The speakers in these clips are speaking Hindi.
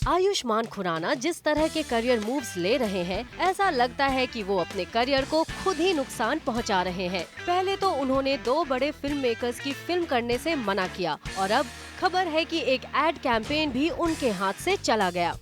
आयुष्मान खुराना जिस तरह के करियर मूव्स ले रहे हैं, ऐसा लगता है कि वो अपने करियर को खुद ही नुकसान पहुंचा रहे हैं। पहले तो उन्होंने 2 बड़े फिल्म मेकर्स की फिल्म करने से मना किया और अब खबर है कि एक एड कैंपेन भी उनके हाथ से चला गया।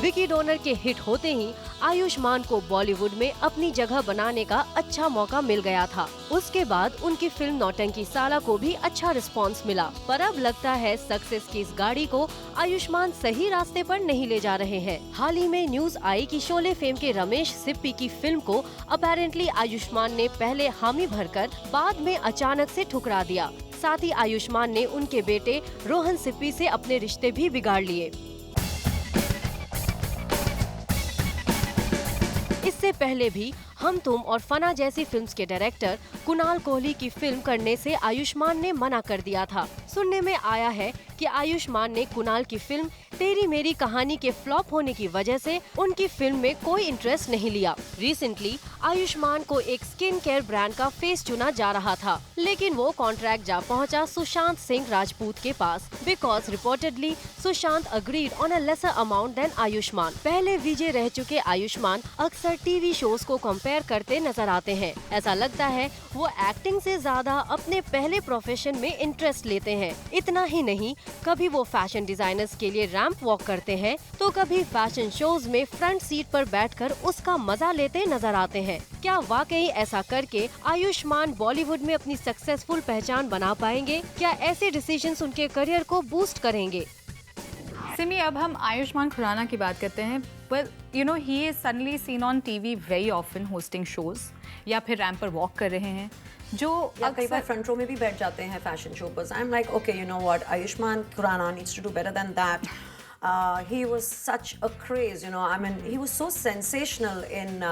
विकी डोनर के हिट होते ही आयुष्मान को बॉलीवुड में अपनी जगह बनाने का अच्छा मौका मिल गया था। उसके बाद उनकी फिल्म नौटंकी साला को भी अच्छा रिस्पांस मिला, पर अब लगता है सक्सेस की इस गाड़ी को आयुष्मान सही रास्ते पर नहीं ले जा रहे हैं। हाल ही में न्यूज आई कि शोले फेम के रमेश सिप्पी की फिल्म को अपेरेंटली आयुष्मान ने पहले हामी भरकर बाद में अचानक से ठुकरा दिया। साथ ही आयुष्मान ने उनके बेटे रोहन सिप्पी से अपने रिश्ते भी बिगाड़ लिए। इससे पहले भी हम तुम और फना जैसी फिल्म्स के डायरेक्टर कुणाल कोहली की फिल्म करने से आयुष्मान ने मना कर दिया था। सुनने में आया है कि आयुष्मान ने कुणाल की फिल्म तेरी मेरी कहानी के फ्लॉप होने की वजह से उनकी फिल्म में कोई इंटरेस्ट नहीं लिया। रिसेंटली आयुष्मान को एक स्किन केयर ब्रांड का फेस चुना जा रहा था, लेकिन वो कॉन्ट्रैक्ट जा पहुंचा सुशांत सिंह राजपूत के पास, because reportedly Sushant agreed on a lesser amount than Ayushmann. पहले विजय रह चुके आयुष्मान अक्सर टीवी शोज को कंपेयर करते नजर आते हैं। ऐसा लगता है वो एक्टिंग से ज्यादा अपने पहले प्रोफेशन में इंटरेस्ट लेते हैं। इतना ही नहीं, कभी वो फैशन डिजाइनर्स के लिए रैंप वॉक करते हैं, तो कभी फैशन शोज में फ्रंट सीट पर बैठकर उसका मजा लेते नजर आते हैं। क्या वाकई ऐसा करके आयुष्मान बॉलीवुड में अपनी सक्सेसफुल पहचान बना पाएंगे? क्या ऐसे डिसीजंस उनके करियर को बूस्ट करेंगे? सिमी, अब हम आयुष्मान खुराना की बात करते हैं। Well, you know, he is suddenly seen on TV very often hosting shows या फिर रैंप पर वॉक कर रहे हैं, जो कई बार फ्रंट रो में भी बैठ जाते हैं फैशन शो पर। I am like, okay, you know what, Ayushmann Khurrana needs to do better than that. He was such a craze, you know. I mean, he was so sensational in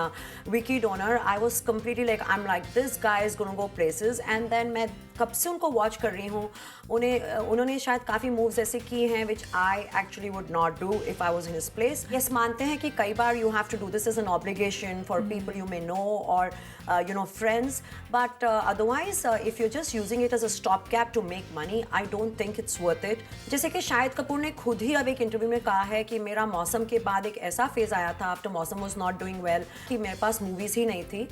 Vicky Donor. I was completely like, I'm like, this guy is going to go places. And then मैं कब से उनको वॉच कर रही हूँ, उन्होंने शायद काफ़ी मूव्स ऐसे किए हैं which I actually would not do if I was in his place. Yes, मानते हैं कि कई बार you have to do this as an obligation for people you may know or you know, friends. But otherwise, if you're just using it as a stopgap to make money, I don't think it's worth it. जैसे कि शाहिद कपूर ने खुद ही अब एक इंटरव्यू में कहा है कि मेरा मौसम के बाद एक ऐसा फेज आया था आफ्टर मौसम was not doing well कि मेरे पास मूवीज ही नहीं थी,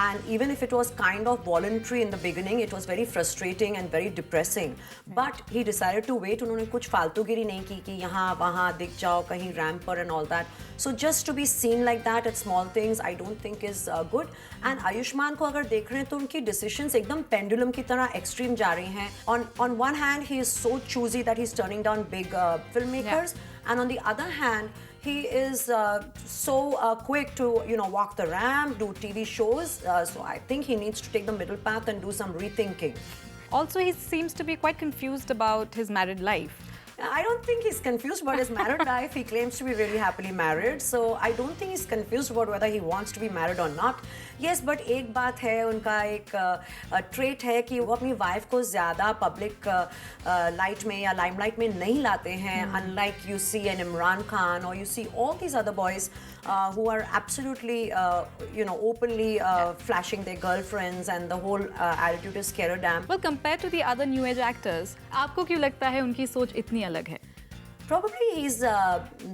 and even if it was kind of voluntary in the beginning, it was very frustrating and very depressing. But he decided to wait. उन्होंने कुछ फालतूगिरी नहीं की कि यहाँ वहाँ दिख जाओ कहीं रैंप पर and all that. So just to be seen like that at small things, I don't think is good. And Ayushman को अगर देख रहे हैं तो उनकी decisions एकदम pendulum की तरह extreme जा रही हैं. On one hand, he is so choosy that he's turning down big filmmakers. Yeah. And on the other hand, he is so quick to, you know, walk the ramp, do TV shows. So I think he needs to take the middle path and do some rethinking. Also, he seems to be quite confused about his married life. I don't think he's confused about his married life. He claims to be really happily married. So I don't think he's confused about whether he wants to be married or not. Yes, but एक बात है, उनका एक ट्रेट है कि वो अपनी वाइफ को ज़्यादा पब्लिक लाइट में या लाइमलाइट में नहीं लाते हैं. Unlike you see an Imran Khan or you see all these other boys who are absolutely, you know, openly flashing their girlfriends and the whole attitude is scare a damn. Well, compared to the other new age actors, आपको क्यों लगता है उनकी सोच इतनी अलग है? Probably he's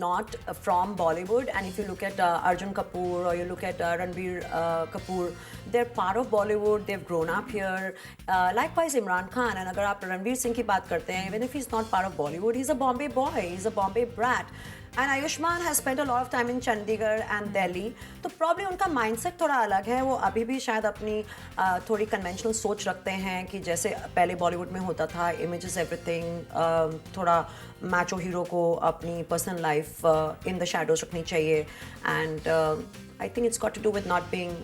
not from Bollywood, and if you look at Arjun Kapoor or you look at Ranbir Kapoor, they're part of Bollywood. They've grown up here. Likewise, Imran Khan. And अगर आप रणवीर सिंह की बात करते हैं, even if he's not part of Bollywood, he's a Bombay boy. He's a Bombay brat. And Ayushmann has spent a lot of time in Chandigarh and Delhi. तो probably उनका mindset थोड़ा अलग है. वो अभी भी शायद अपनी थोड़ी conventional सोच रखते हैं कि जैसे पहले बॉलीवुड में होता था, image is everything, थोड़ा macho hero को अपनी personal life in the shadows रखनी चाहिए. And I think it's got to do with not being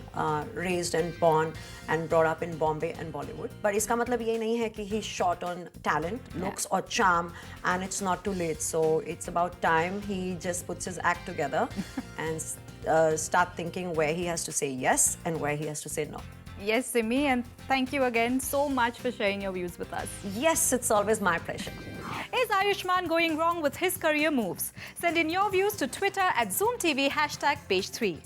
raised and born and brought up in Bombay and Bollywood. But इसका मतलब ये नहीं है कि he's short on talent, looks or charm, and it's not too late. So it's about time he just puts his act together and start thinking where he has to say yes and where he has to say no. Yes, Simi, and thank you again so much for sharing your views with us. Yes, it's always my pleasure. Is Ayushmann going wrong with his career moves? Send in your views to Twitter at ZoomTV #page3.